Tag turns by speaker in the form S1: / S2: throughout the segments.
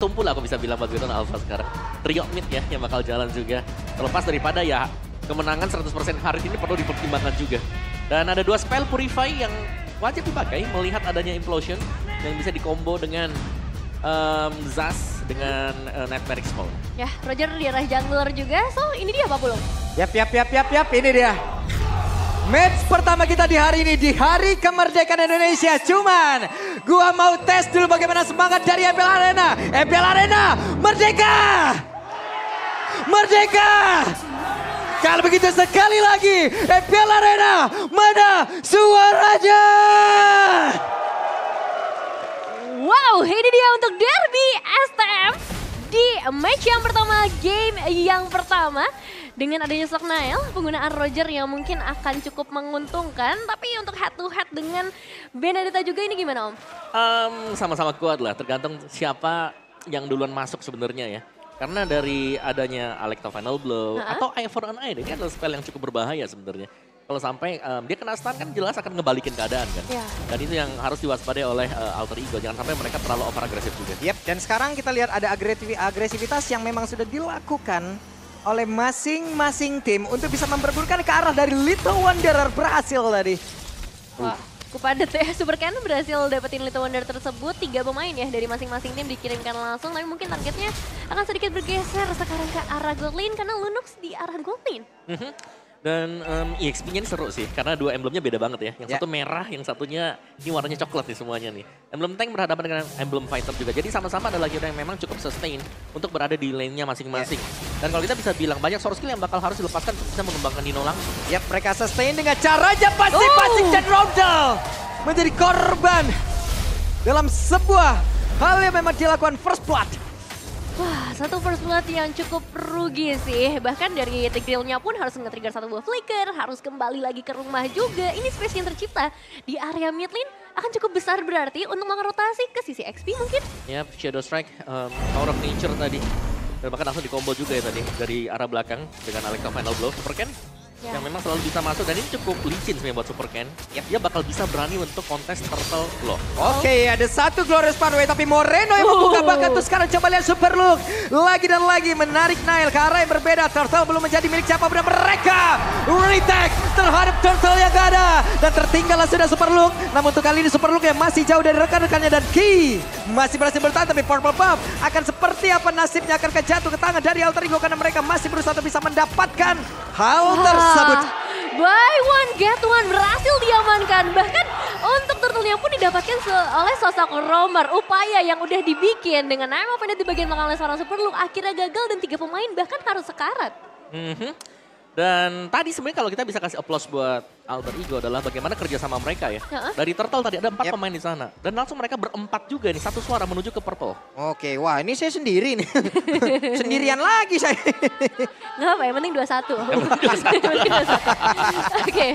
S1: bertumpu lah aku bisa bilang buat Wheaton Alpha sekarang. Trio mid ya yang bakal jalan juga. Terlepas daripada ya kemenangan 100% hari ini perlu dipertimbangkan juga. Dan ada 2 spell Purify yang wajib dipakai melihat adanya Implosion yang bisa dikombo dengan Zas dengan Nightmare Expo.
S2: Ya, Roger di arah jungler juga, so ini dia Pak Pulung.
S3: Yap, ini dia. Match pertama kita di hari ini, di hari kemerdekaan Indonesia. Cuman, gua mau tes dulu bagaimana semangat dari MPL Arena. MPL Arena, merdeka! Merdeka! Kalau begitu sekali lagi, MPL Arena, mana suaranya?
S2: Wow, ini dia untuk Derby STM di match yang pertama, game yang pertama. Dengan adanya Nile, penggunaan Roger yang mungkin akan cukup menguntungkan. Tapi untuk head to head dengan Benedetta juga ini gimana Om?
S1: Sama-sama kuat lah, tergantung siapa yang duluan masuk sebenarnya ya. Karena dari adanya Alecto Final Blow atau Eye for an Eye, ini adalah spell yang cukup berbahaya sebenarnya. Kalau sampai dia kena stun kan jelas akan ngebalikin keadaan kan.
S2: Yeah.
S1: Dan itu yang harus diwaspadai oleh Alter Ego. Jangan sampai mereka terlalu over agresif juga.
S3: Yep, dan sekarang kita lihat ada agresivitas yang memang sudah dilakukan oleh masing-masing tim untuk bisa memperburukkan ke arah dari Little Wanderer berhasil tadi.
S2: Wah, kupadet ya. Super Cannon berhasil dapetin Little Wanderer tersebut. 3 pemain ya dari masing-masing tim dikirimkan langsung. Tapi mungkin targetnya akan sedikit bergeser sekarang ke arah gold lane karena Lunox di arah gold lane.
S1: Dan EXP-nya ini seru sih, karena 2 emblemnya beda banget ya. Yang satu merah, yang satunya ini warnanya coklat nih semuanya nih. Emblem tank berhadapan dengan emblem fighter juga. Jadi sama-sama adalah hero yang memang cukup sustain untuk berada di lane-nya masing-masing. Dan kalau kita bisa bilang, banyak source skill yang bakal harus dilepaskan untuk bisa mengembangkan Dino langsung.
S3: Yap, mereka sustain dengan caranya pasti dan Rondel menjadi korban dalam sebuah hal yang memang dilakukan first blood.
S2: Wah, satu first blood yang cukup rugi sih. Bahkan dari Tigreal-nya pun harus nge-trigger satu buah flicker, harus kembali lagi ke rumah juga. Ini space yang tercipta di area mid lane akan cukup besar berarti untuk mengrotasi ke sisi XP mungkin.
S1: Ya, Shadow Strike, Power of Nature tadi. Dan bahkan langsung di-combo juga ya tadi dari arah belakang dengan Alecto Final Blow. Super Ken yang memang selalu bisa masuk dan ini cukup licin sebenarnya buat Super Ken. Dia bakal bisa berani untuk kontes Turtle Claw.
S3: Oke, ada satu Glorious Pathway tapi Moreno yang membuka bakat tuh sekarang coba lihat Super Look. Lagi dan lagi menarik Nile ke arah yang berbeda. Turtle belum menjadi milik siapa benar mereka. Retake terhadap Turtle yang gak ada. Dan tertinggallah sudah Super Look. Namun untuk kali ini Super Look yang masih jauh dari rekan-rekannya dan Ki masih berhasil bertahan tapi Purple Buff akan seperti apa nasibnya akan jatuh ke tangan dari Alter Ego karena mereka masih berusaha untuk bisa mendapatkan hal tersebut.
S2: Buy one get one berhasil diamankan. Bahkan untuk turtle-nya pun didapatkan oleh sosok Romer. Upaya yang udah dibikin dengan Name of Ended di bagian belakang oleh seorang Super Look akhirnya gagal dan 3 pemain bahkan harus sekarat.
S1: Dan tadi sebenarnya kalau kita bisa kasih applause buat Alter Ego adalah bagaimana kerja sama mereka ya. Dari Turtle tadi ada 4 pemain di sana. Dan langsung mereka berempat juga nih, satu suara menuju ke Purple.
S3: Oke, wah ini saya sendiri nih. Sendirian lagi saya.
S2: Nggak apa, yang penting 2-1. Oke,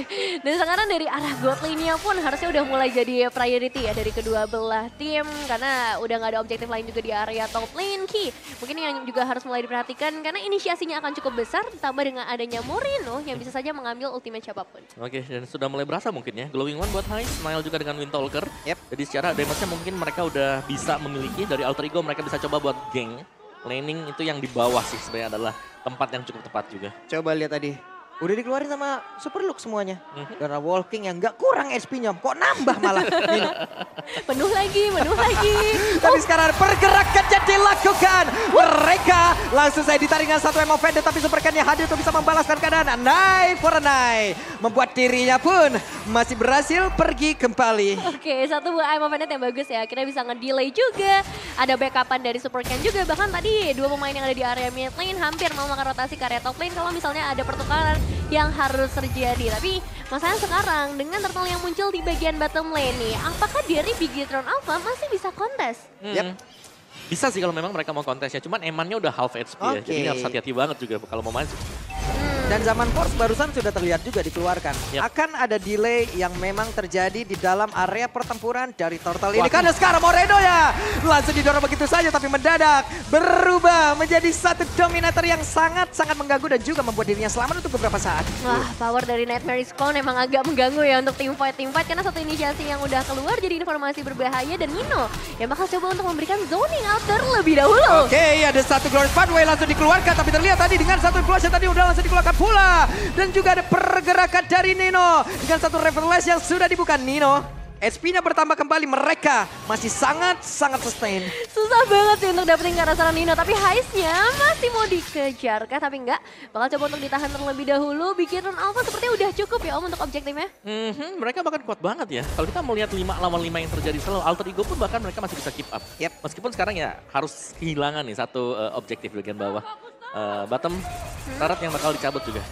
S2: dan sekarang dari arah gold lane-nya pun harusnya udah mulai jadi priority ya dari kedua belah tim. Karena udah nggak ada objektif lain juga di area top lane. Ki, mungkin yang juga harus mulai diperhatikan karena inisiasinya akan cukup besar. Ditambah dengan adanya Moreno yang bisa saja mengambil ultimate siapapun.
S1: Oke, dan sudah mulai berasa mungkin ya. Glowing One buat Heist, Nile juga dengan Windtalker. Jadi secara damage-nya mungkin mereka udah bisa memiliki. Dari Alter Ego mereka bisa coba buat geng. Laning itu yang di bawah sih sebenarnya adalah tempat yang cukup tepat juga.
S3: Coba lihat tadi. Udah dikeluarin sama Super Look semuanya. Karena Walking yang gak kurang SP-nya. Kok nambah malah.
S2: Penuh lagi.
S3: Tapi sekarang pergerakan jadi dilakukan. Mereka langsung saya ditarik dengan satu emo vendor. Tapi Super Ken yang hadir untuk bisa membalaskan keadaan. Nai for a Nai. Membuat dirinya pun masih berhasil pergi kembali.
S2: Oke, satu buah emo vendor yang bagus ya. Akhirnya bisa nge-delay juga. Ada backupan dari Super Ken juga. Bahkan tadi 2 pemain yang ada di area mid lane hampir mau melakukan rotasi ke area top lane. Kalau misalnya ada pertukaran yang harus terjadi. Tapi masalahnya sekarang dengan turtle yang muncul di bagian bottom lane nih, apakah dari Bigetron Alpha masih bisa kontes?
S1: Bisa sih kalau memang mereka mau kontesnya, cuman emannya udah half HP ya, jadi harus hati-hati banget juga kalau mau maju.
S3: Dan Zaman Force barusan sudah terlihat juga dikeluarkan.
S1: Yap.
S3: Akan ada delay yang memang terjadi di dalam area pertempuran dari Turtle ini. Karena sekarang Moreno ya langsung didorong begitu saja tapi mendadak berubah menjadi satu dominator yang sangat-sangat mengganggu dan juga membuat dirinya selamat untuk beberapa saat.
S2: Wah, power dari Nightmare Spawn emang agak mengganggu ya untuk team fight karena satu inisiasi yang udah keluar jadi informasi berbahaya dan Nino yang bakal coba untuk memberikan zoning out terlebih dahulu.
S3: Oke, ada satu Glorious Pathway langsung dikeluarkan tapi terlihat tadi dengan satu Flash yang tadi udah langsung dikeluarkan pula. Dan juga ada pergerakan dari Nino dengan satu Reverlash yang sudah dibuka. Nino SP-nya bertambah kembali, mereka masih sangat-sangat sustain.
S2: Susah banget sih untuk dapetin ke arah sana Nino, tapi Heist-nya masih mau dikejar kah? Tapi enggak, bakal coba untuk ditahan terlebih dahulu. Bikin Alpha sepertinya udah cukup ya Om untuk objektifnya.
S1: Mereka bahkan kuat banget ya. Kalau kita melihat 5 lawan 5 yang terjadi selalu, Alter Ego pun bahkan mereka masih bisa keep up.
S3: Yep.
S1: Meskipun sekarang ya harus kehilangan nih satu objektif di bagian bawah. Bottom, Tarat yang bakal dicabut juga.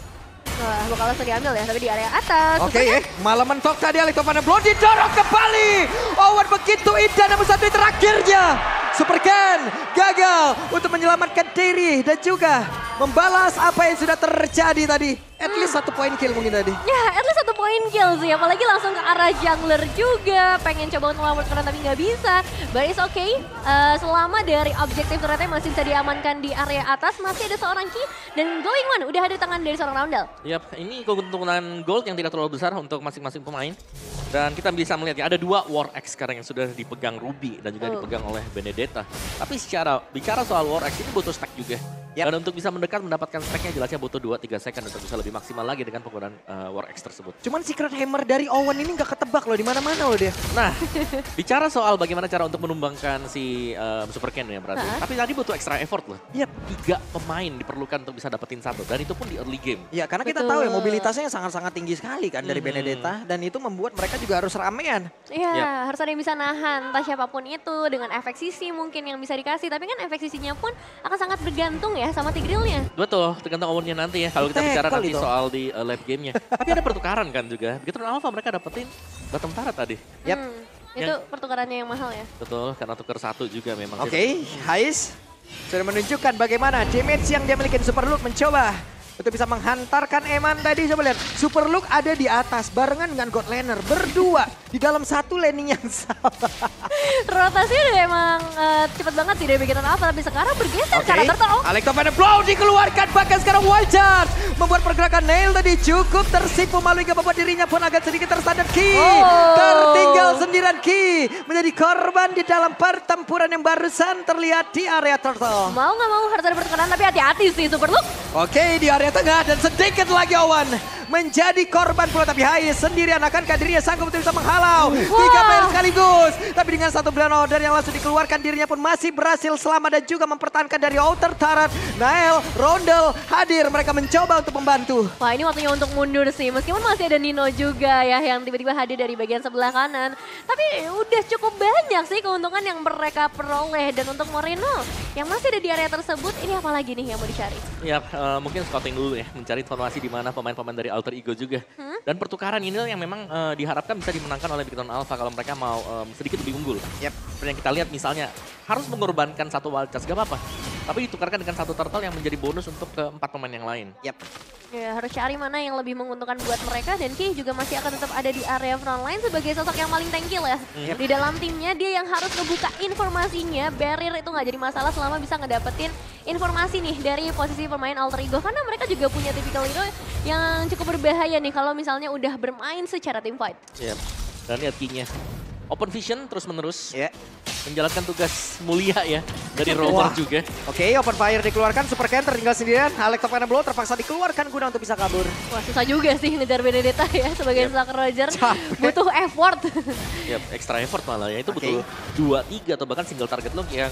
S2: Wah, bakal langsung diambil ya, tapi di area atas.
S3: Oke ya, malah mentok tadi Alektovana Blow didorong kembali. Owen begitu indah namun satu terakhirnya. Supercan gagal untuk menyelamatkan diri dan juga membalas apa yang sudah terjadi tadi. At least 1 poin kill mungkin tadi.
S2: Ya, at least 1 poin kill sih, apalagi langsung ke arah jungler juga. Pengen coba untuk melawan karena tapi nggak bisa. But it's okay, selama dari objektif ternyata masih bisa diamankan di area atas, masih ada seorang Ki dan Glowing One udah ada di tangan dari seorang Roundel.
S1: Yap, ini keuntungan gold yang tidak terlalu besar untuk masing-masing pemain. Dan kita bisa melihat ya, ada 2 War X sekarang yang sudah dipegang Ruby dan juga dipegang oleh Benedetta. Tapi bicara soal War X ini butuh stack juga. Dan untuk bisa mendekat mendapatkan stacknya jelasnya butuh 2-3 second untuk bisa lebih maksimal lagi dengan penggunaan War X tersebut.
S3: Cuman Secret Hammer dari Owen ini nggak ketebak loh di mana-mana loh dia.
S1: Nah, bicara soal bagaimana cara untuk menumbangkan si Supercan ya berarti. Tapi tadi butuh extra effort loh.
S3: Yap.
S1: 3 pemain diperlukan untuk bisa dapetin 1 dan itu pun di early game.
S3: Ya karena kita tahu ya mobilitasnya sangat-sangat tinggi sekali kan dari Benedetta dan itu membuat mereka juga harus ramean.
S2: Iya, harus ada yang bisa nahan entah siapapun itu dengan efek sisi mungkin yang bisa dikasih. Tapi kan efek sisinya pun akan sangat bergantung ya sama Tigrealnya.
S1: Betul, tergantung Owennya nanti ya kalau kita bicara nanti
S3: itu
S1: soal di live gamenya. Tapi ada pertukaran kan juga. Begitu Alpha mereka dapetin bottom Tarat tadi.
S3: Yap.
S2: Itu pertukarannya yang mahal ya.
S1: Betul, karena tuker 1 juga memang.
S3: Oke, Heist sudah menunjukkan bagaimana damage yang dia miliki. Superlook mencoba untuk bisa menghantarkan Eman tadi. Coba lihat, Superlook ada di atas barengan dengan Godlaner berdua di dalam satu laning yang sama.
S2: Rotasinya udah emang cepet banget sih dari bagian Alpha, tapi sekarang bergeser cara Turtle.
S3: Alektovana Blow dikeluarkan, bahkan sekarang Wildcard membuat pergerakan Nail tadi cukup tersipu malu hingga membuat dirinya pun agak sedikit tersadar. Ki tertinggal sendirian, Ki menjadi korban di dalam pertempuran yang barusan terlihat di area Turtle.
S2: Mau nggak mau harus ada pertukaran, tapi hati-hati sih Superlook.
S3: Oke, di area tengah dan sedikit lagi Owen menjadi korban pula, tapi Heist sendirian akankah dirinya sanggup untuk bisa menghalau 3 player sekaligus. Tapi dengan satu Blend Order yang langsung dikeluarkan, dirinya pun masih berhasil selamat dan juga mempertahankan dari outer turret. Nael, Rondel hadir, mereka mencoba untuk membantu.
S2: Wah, ini waktunya untuk mundur sih, meskipun masih ada Nino juga ya yang tiba-tiba hadir dari bagian sebelah kanan. Tapi udah cukup banyak sih keuntungan yang mereka peroleh. Dan untuk Moreno yang masih ada di area tersebut, ini apa lagi nih yang mau dicari?
S1: Ya, mungkin scouting dulu ya, mencari informasi di mana pemain-pemain dari Alter Ego juga. Dan pertukaran ini yang memang diharapkan bisa dimenangkan oleh Big Town Alpha kalau mereka mau sedikit lebih unggul. Seperti yang kita lihat misalnya, harus mengorbankan 1 Wildcard, gak apa-apa. Tapi ditukarkan dengan 1 Turtle yang menjadi bonus untuk ke 4 pemain yang lain.
S2: Ya, harus cari mana yang lebih menguntungkan buat mereka, dan Ki juga masih akan tetap ada di area frontline sebagai sosok yang paling tankil ya. Di dalam timnya dia yang harus ngebuka informasinya, barrier itu nggak jadi masalah selama bisa ngedapetin informasi nih dari posisi pemain Alter Ego. Karena mereka juga punya typical hero yang cukup berbahaya nih kalau misalnya udah bermain secara team fight.
S1: Dan lihat King-nya. Open Vision terus-menerus. Menjalankan tugas mulia ya dari Rover juga.
S3: Oke, Open Fire dikeluarkan, Supercan tertinggal sendirian. Alektovana Blow terpaksa dikeluarkan guna untuk bisa kabur.
S2: Wah, susah juga sih ngejar Benedetta ya sebagai Zack Roger. Butuh effort.
S1: Extra effort malah ya. Itu butuh 2-3 atau bahkan single target lock yang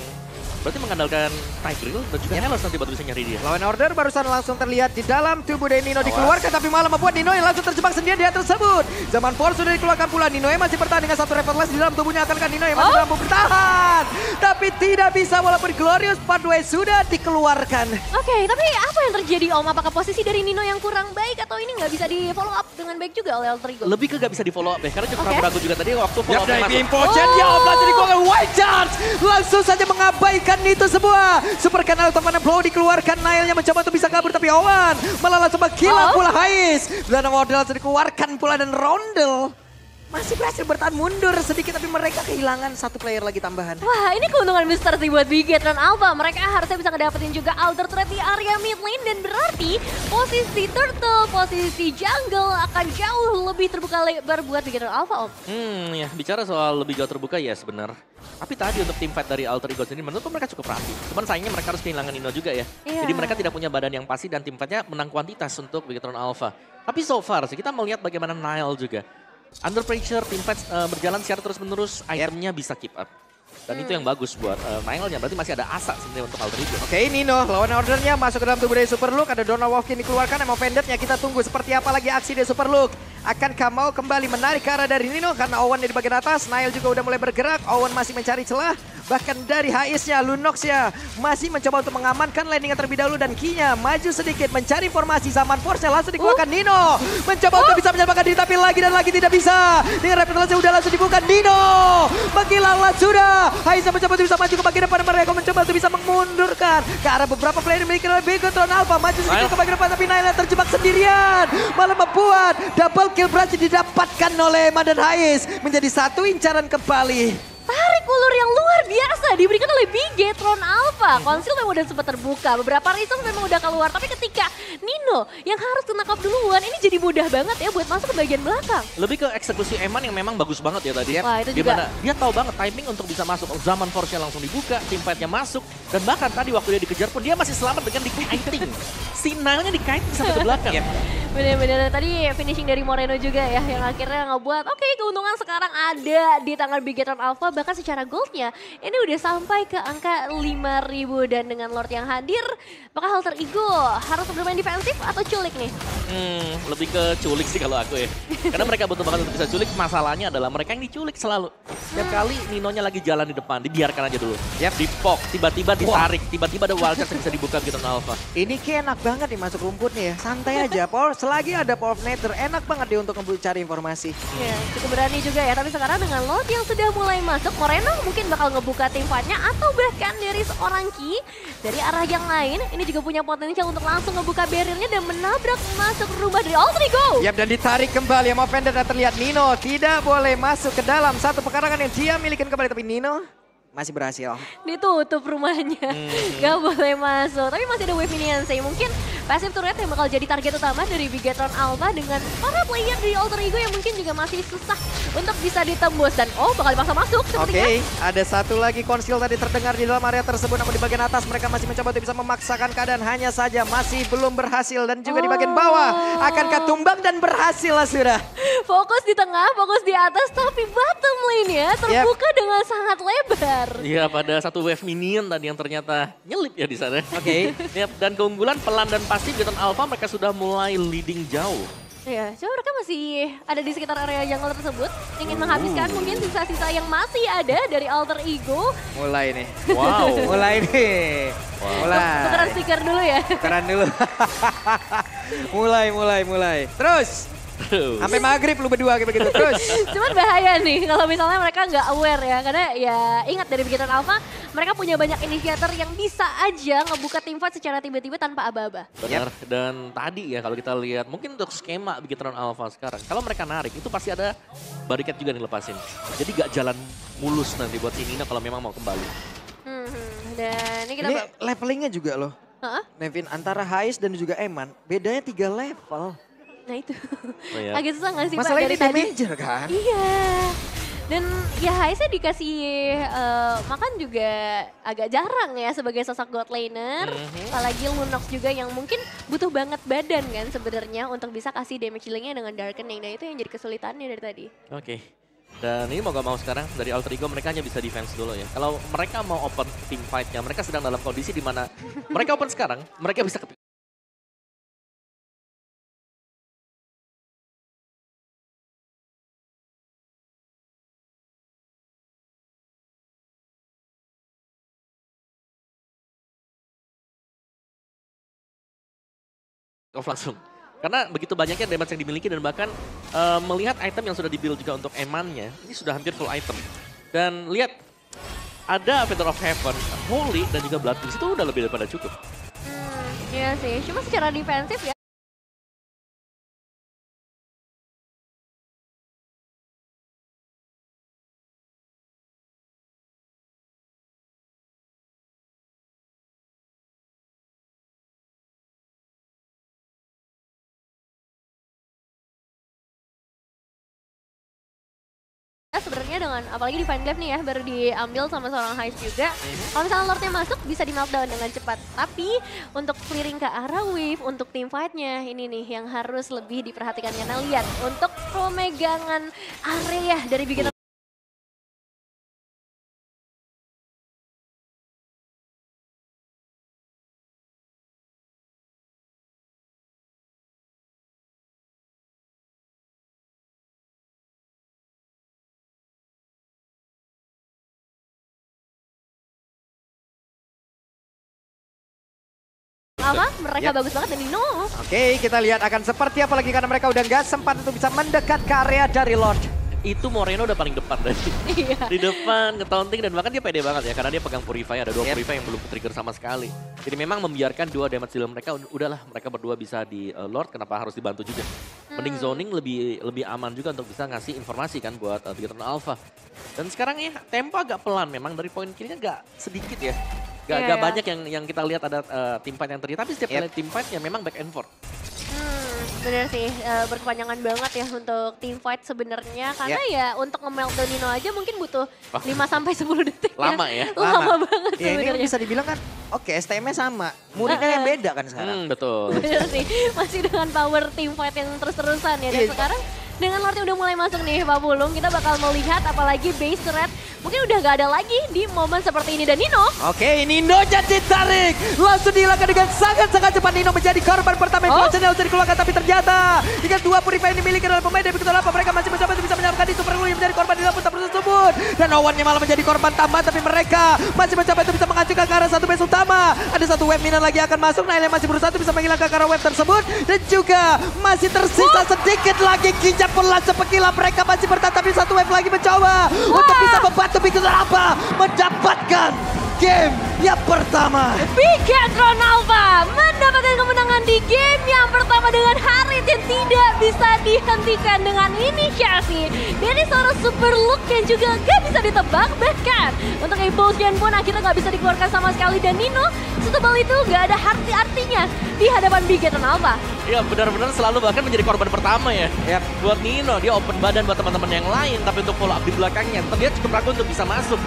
S1: berarti mengandalkan Tigreal dan juga Helos nanti baru bisa nyari dia.
S3: Lawan Order barusan langsung terlihat di dalam tubuh dari Nino dikeluarkan, tapi malah membuat Nino yang langsung terjebak sendirian di hal tersebut. Zaman Force sudah dikeluarkan pula, Nino yang masih bertahan dengan 1 Reverlash di dalam tubuhnya. Akankah Nino yang masih mampu bertahan? Tapi tidak bisa walaupun Glorious Pathway sudah dikeluarkan.
S2: Oke, tapi apa yang terjadi Om? Apakah posisi dari Nino yang kurang baik atau ini nggak bisa di follow up dengan baik juga oleh Alter Ego?
S1: Lebih ke nggak bisa di follow up ya, karena cukup ragu-ragu juga tadi waktu follow up masuk.
S3: Langsung dikeluarkan White Charge, langsung saja mengabaikan mengamankan itu semua. Super kanal teman Blow dikeluarkan, Nile-nya mencoba untuk bisa kabur tapi Owen malah langsung menghilang pula Hais. Dan Wardell dikeluarkan pula dan Rondel masih berhasil bertahan mundur sedikit tapi mereka kehilangan satu player lagi tambahan.
S2: Wah, ini keuntungan besar sih buat Bigetron Alpha. Mereka harusnya bisa ngedapetin juga Alter Threat di area mid lane dan berarti posisi Turtle, posisi jungle akan jauh lebih terbuka lebar buat Bigetron Alpha, Om.
S1: Ya bicara soal lebih jauh terbuka ya sebenar. Tapi tadi untuk tim fight dari Alter Ego sendiri menurutku mereka cukup rapi. Cuman sayangnya mereka harus kehilangan Nino juga ya. Jadi mereka tidak punya badan yang pasti dan tim fightnya menang kuantitas untuk Bigetron Alpha. Tapi so far sih kita melihat bagaimana Nile juga. Under pressure, tim fight berjalan secara terus-menerus, itemnya bisa keep up. Dan itu yang bagus buat Nile-nya, berarti masih ada asa sebenarnya untuk Alter Ego.
S3: Oke, Nino lawan ordernya masuk ke dalam tubuh dari Super Look. Ada Donald Wolfkin dikeluarkan, emang Vendetnya kita tunggu seperti apa lagi aksi dari Super Look. Akankah mau kembali menarik ke arah dari Nino karena Owen di bagian atas. Nile juga udah mulai bergerak, Owen masih mencari celah. Bahkan dari Hais-nya, Lunox ya masih mencoba untuk mengamankan landing terlebih dahulu dan Kinya maju sedikit mencari formasi. Zaman Force langsung dikeluarkan Nino. Mencoba untuk bisa menyelamatkan diri tapi lagi dan lagi tidak bisa. Dengan reputasi udah langsung dibuka Nino. Menghilang sudah. Hais mencoba untuk bisa maju ke bagian depan mereka. Mencoba untuk bisa memundurkan ke arah beberapa player yang dimiliki oleh Bigetron Alpha. Maju sedikit ke bagian depan tapi Nile terjebak sendirian. Malah membuat double kill berhasil didapatkan oleh Eman dan Hais. Menjadi satu incaran kembali.
S2: Tarik ulur yang luar biasa diberikan oleh Bigetron Alpha. Konsil memang udah sempat terbuka, beberapa resource memang udah keluar. Tapi ketika Nino yang harus ketangkap duluan, ini jadi mudah banget ya buat masuk ke bagian belakang.
S1: Lebih ke eksekusi Eman yang memang bagus banget ya tadi.
S2: Wah, itu
S1: Dimana
S2: juga.
S1: dia tahu banget timing untuk bisa masuk. Zaman Force-nya langsung dibuka, tim fight-nya masuk. Dan bahkan tadi waktu dia dikejar pun dia masih selamat dengan di-kiting. Si Nile-nya di-kiting sampai ke belakang.
S2: Bener-bener tadi finishing dari Moreno juga ya yang akhirnya ngebuat oke, keuntungan sekarang ada di tangan Bigetron Alpha. Bahkan secara goldnya ini udah sampai ke angka 5.000 dan dengan Lord yang hadir apakah Alter Ego harus bermain defensif atau culik nih?
S1: Lebih ke culik sih kalau aku ya. Karena mereka butuh banget untuk bisa culik, masalahnya adalah mereka yang diculik selalu. Setiap kali Ninonya lagi jalan di depan, dibiarkan aja dulu. Dipok, tiba-tiba ditarik, tiba-tiba ada wild charge yang bisa dibuka Bigetron Alpha.
S3: Ini kayak enak banget nih masuk rumputnya ya. Santai aja, selagi ada Power of Nature, enak banget dia untuk cari informasi.
S2: Ya, cukup berani juga ya. Tapi sekarang dengan Lord yang sudah mulai masuk, Moreno mungkin bakal ngebuka tim fight-nya atau bahkan dari seorang Ki dari arah yang lain. Ini juga punya potensial untuk langsung ngebuka barrier-nya dan menabrak masuk rumah dari Alter Ego.
S3: Yap, dan ditarik kembali sama Vendor dan terlihat Nino tidak boleh masuk ke dalam satu pekarangan yang dia milikin kembali. Tapi Nino masih berhasil.
S2: Ditutup rumahnya, gak boleh masuk. Tapi masih ada wave minion sih. Mungkin passive turret yang bakal jadi target utama dari Bigetron Alpha dengan para player di Alter Ego yang mungkin juga masih susah untuk bisa ditembus. Dan bakal dipaksa masuk sepertinya.
S3: Oke, ada satu lagi konsil tadi terdengar di dalam area tersebut. Namun di bagian atas mereka masih mencoba untuk bisa memaksakan keadaan. Hanya saja masih belum berhasil. Dan juga di bagian bawah akankah tumbang dan berhasil lah sudah.
S2: Fokus di tengah, fokus di atas. Tapi bottom lane-nya terbuka dengan sangat lebar.
S1: Iya, pada satu wave minion tadi yang ternyata nyelip ya di sana.
S3: Oke.
S1: Dan keunggulan pelan dan pasti Bigetron Alpha mereka sudah mulai leading jauh.
S2: Ya, coba mereka masih ada di sekitar area jungle tersebut. Ingin menghabiskan mungkin sisa-sisa yang masih ada dari Alter Ego.
S3: Mulai nih.
S1: Wow.
S3: Mulai nih. Mulai.
S2: Tukeran stiker dulu ya.
S3: Tukeran dulu. mulai. Terus. Sampai maghrib lu berdua kayak begitu terus.
S2: Cuman bahaya nih kalau misalnya mereka nggak aware ya. Karena ya ingat dari Bigetron Alpha mereka punya banyak inisiator yang bisa aja ngebuka tim fight secara tiba-tiba tanpa aba-aba.
S1: Benar. Dan tadi ya kalau kita lihat mungkin untuk skema Bigetron Alpha sekarang. Kalau mereka narik itu pasti ada barikat juga dilepasin. Jadi gak jalan mulus nanti buat si Nina kalau memang mau kembali.
S2: Dan ini kita...
S3: Ini levelingnya juga loh. Nevin antara Hais dan juga Eman bedanya 3 level.
S2: Nah itu,
S1: Oh, ya.
S2: agak susah gak sih
S3: Masalah
S2: Pak dari
S3: ini
S2: tadi?
S3: damager kan?
S2: Iya, dan ya Haisnya dikasih makan juga agak jarang ya sebagai sosok god laner. Apalagi Lunox juga yang mungkin butuh banget badan kan sebenarnya untuk bisa kasih damage healingnya dengan darkening. Nah itu yang jadi kesulitannya dari tadi.
S1: Oke. Dan ini mau gak mau sekarang dari Alter Ego mereka hanya bisa defense dulu ya. Kalau mereka mau open team fight-nya, mereka sedang dalam kondisi di mana mereka open sekarang, mereka bisa off langsung. Karena begitu banyaknya damage yang dimiliki dan bahkan melihat item yang sudah di-build juga untuk Eman-nya, ini sudah hampir full item. Dan lihat, ada Avenger of Heaven, Holy, dan juga Blood Prince itu udah lebih daripada cukup.
S2: Iya sih, cuma secara defensif ya. Sebenarnya dengan apalagi di Fine Glaive nih ya baru diambil sama seorang Heist juga. Kalau misalnya Lordnya masuk bisa di meltdown dengan cepat. Tapi untuk clearing ke arah wave untuk team fight-nya ini nih yang harus lebih diperhatikan karena lihat untuk pemegangan area dari Beginner. Mereka bagus banget dan Nino.
S3: Oke, kita lihat akan seperti apa lagi karena mereka udah nggak sempat untuk bisa mendekat ke area dari Lord.
S1: Itu Moreno udah paling depan tadi.
S2: Iya.
S1: Di depan, nge-taunting dan bahkan dia pede banget ya karena dia pegang Purify, ada 2 Purify yang belum trigger sama sekali. Jadi memang membiarkan 2 damage deal mereka, udahlah mereka berdua bisa di Lord, kenapa harus dibantu juga. Mending zoning lebih aman juga untuk bisa ngasih informasi kan buat Beginner Alpha. Dan sekarang ya tempo agak pelan memang dari poin killnya gak sedikit ya. Gak banyak yang kita lihat ada teamfight yang terjadi, tapi setiap kali teamfight ya memang back and forth.
S2: Bener sih, berkepanjangan banget ya untuk teamfight sebenarnya. Karena ya untuk nge-meltdown Nino aja mungkin butuh 5-10 detik
S1: Lama ya?
S2: Lama banget
S3: ya,
S2: sebenarnya.
S3: ini bisa dibilang kan, oke STM-nya sama. Muridnya yang beda kan sekarang.
S1: Betul.
S2: Bener sih, masih dengan power teamfight yang terus-terusan ya. Dan sekarang dengan Lordnya udah mulai masuk nih Pak Pulung, kita bakal melihat apalagi base red mungkin udah gak ada lagi di momen seperti ini. Dan Nino.
S3: Oke, Nino jadi tarik. Langsung dihilangkan dengan sangat-sangat cepat. Nino menjadi korban pertama yang harus dikeluarkan. Tapi ternyata dengan 2 Purify yang dimiliki oleh pemain dari begitu apa mereka masih mencoba untuk bisa menyelamatkan di Super Blue yang menjadi korban di dalam putar tersebut. Dan Owannya malah menjadi korban tambahan. Tapi mereka masih mencoba untuk bisa mengajukan ke arah satu base utama. Ada satu wave minion lagi akan masuk. Nail yang masih berusaha untuk bisa menghilangkan ke arah wave tersebut. Dan juga masih tersisa sedikit lagi Kinja pelan sepekila. Mereka masih bertahan tapi satu wave lagi mencoba untuk bisa membantu Beginner Alpha mendapatkan game yang pertama.
S2: Beginner Alpha mendapatkan kemenangan di game yang pertama dengan Harit yang tidak bisa dihentikan dengan inisiasi dari seorang Super Look yang juga gak bisa ditebak. Bahkan untuk Impulsion pun akhirnya gak bisa dikeluarkan sama sekali. Dan Nino setebal itu gak ada artinya di hadapan Beginner Alpha.
S1: Iya benar-benar selalu bahkan menjadi korban pertama ya. Buat Nino dia open badan buat teman-teman yang lain, tapi untuk follow up di belakangnya terlihat cukup ragu untuk bisa masuk.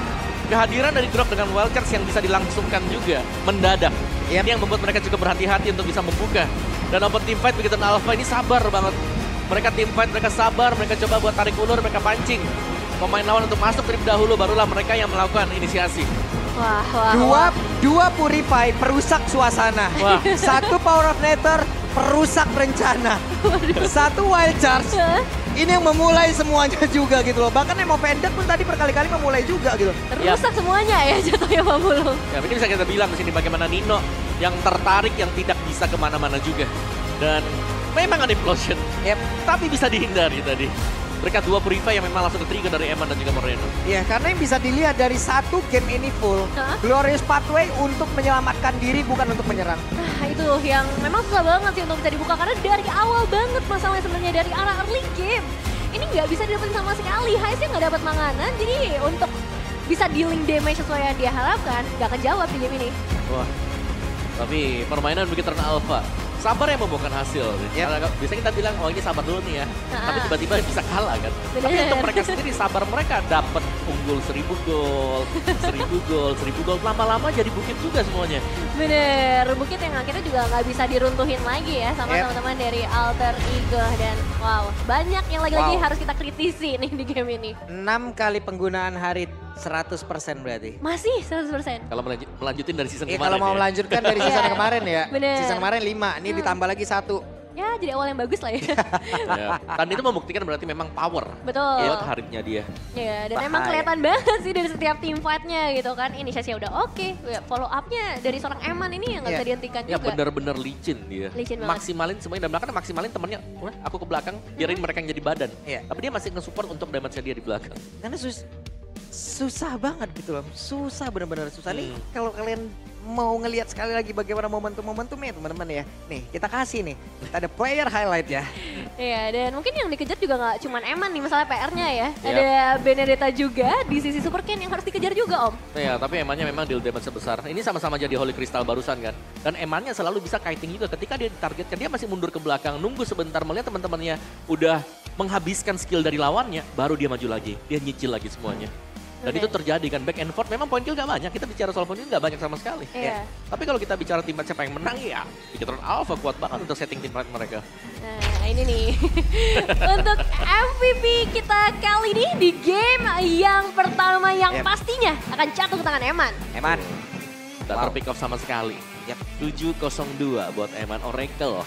S1: Kehadiran dari drop dengan wild cards yang bisa dilangsungkan juga mendadak. Ini yang membuat mereka cukup berhati-hati untuk bisa membuka. Dan open teamfight Beginner Alpha ini sabar banget. Mereka teamfight, mereka sabar, mereka coba buat tarik ulur, mereka pancing. Pemain lawan untuk masuk terlebih dahulu, barulah mereka yang melakukan inisiasi.
S3: Dua Purify perusak suasana. Satu Power of Nether perusak rencana. Satu Wild Charge. Ini yang memulai semuanya juga gitu loh. Bahkan Emo Vendor pun tadi berkali-kali memulai juga gitu.
S2: Rusak semuanya ya jatuhnya Pak Pulung.
S1: Ya ini bisa kita bilang di sini bagaimana Nino yang tertarik yang tidak bisa kemana-mana juga. Dan memang ada implosion. Tapi bisa dihindari tadi. Mereka 2 Purify yang memang langsung ke-trigger dari Eman dan juga Moreno.
S3: Iya, karena yang bisa dilihat dari satu game ini full, Glorious Pathway untuk menyelamatkan diri bukan untuk menyerang.
S2: Nah itu yang memang susah banget sih untuk bisa dibuka karena dari awal banget masalahnya sebenarnya dari arah early game. Ini nggak bisa didapetin sama sekali, Heistnya nggak dapat manganan, jadi untuk bisa dealing damage sesuai yang dia harapkan, nggak kejawab di game ini.
S1: Wah, tapi permainan Beginner Alpha. Sabar yang membuahkan hasil. Karena biasanya kita bilang, oh ini sabar dulu nih ya. Tapi tiba-tiba bisa kalah kan. Tapi untuk mereka sendiri, sabar mereka dapat unggul 1000 gol, 1000 gol, 1000 gol. Lama-lama jadi bukit juga semuanya.
S2: Bener, bukit yang akhirnya juga nggak bisa diruntuhin lagi ya sama teman-teman dari Alter Ego. Dan wow, banyak yang lagi-lagi harus kita kritisi nih di game ini.
S3: 6 kali penggunaan Harit 100% berarti.
S2: Masih 100%.
S1: Kalau melanjutin dari season kemarin
S3: kalau mau melanjutkan dari season kemarin ya.
S2: Bener.
S3: Season kemarin 5, ini ditambah lagi 1.
S2: Ya jadi awal yang bagus lah ya.
S1: Dan itu membuktikan berarti memang power.
S2: Betul.
S1: Buat Haritnya dia.
S2: Ya dan emang kelihatan banget sih dari setiap team fight-nya gitu kan. Inisiasi udah oke. Follow up-nya dari seorang Eman ini yang gak bisa dihentikan juga.
S1: Ya bener-bener licin dia.
S2: Licin banget.
S1: Maksimalin semuanya dan bahkan maksimalin temennya. Udah aku ke belakang biarin mereka yang jadi badan. Tapi dia masih nge-support untuk damage-nya dia di belakang.
S3: Karena susah banget gitu loh. Susah, bener-bener susah. Nih kalau kalian mau ngelihat sekali lagi bagaimana momentumnya teman-teman ya. Nih kita kasih nih, kita ada player highlight ya.
S2: Iya, dan mungkin yang dikejar juga nggak cuma Eman nih masalah PR-nya ya. Ada Benedetta juga di sisi Super Ken yang harus dikejar juga Om.
S1: Iya, tapi Emannya memang deal damage sebesar. Ini sama-sama jadi Holy Crystal barusan kan. Dan Emannya selalu bisa kiting juga ketika dia ditargetkan. Dia masih mundur ke belakang, nunggu sebentar melihat teman-temannya udah menghabiskan skill dari lawannya, baru dia maju lagi. Dia nyicil lagi semuanya. Dan itu terjadi kan, back and forth memang point kill gak banyak, kita bicara soal point kill gak banyak sama sekali.
S2: Iya.
S1: Tapi kalau kita bicara tim siapa yang menang ya, Bigetron Alpha kuat banget untuk setting tim fight mereka.
S2: Nah ini nih, untuk MVP kita kali ini di game yang pertama yang pastinya akan jatuh ke tangan Eman.
S3: Eman.
S1: Tak terpick off sama sekali. 7-0-2 buat Eman Oracle.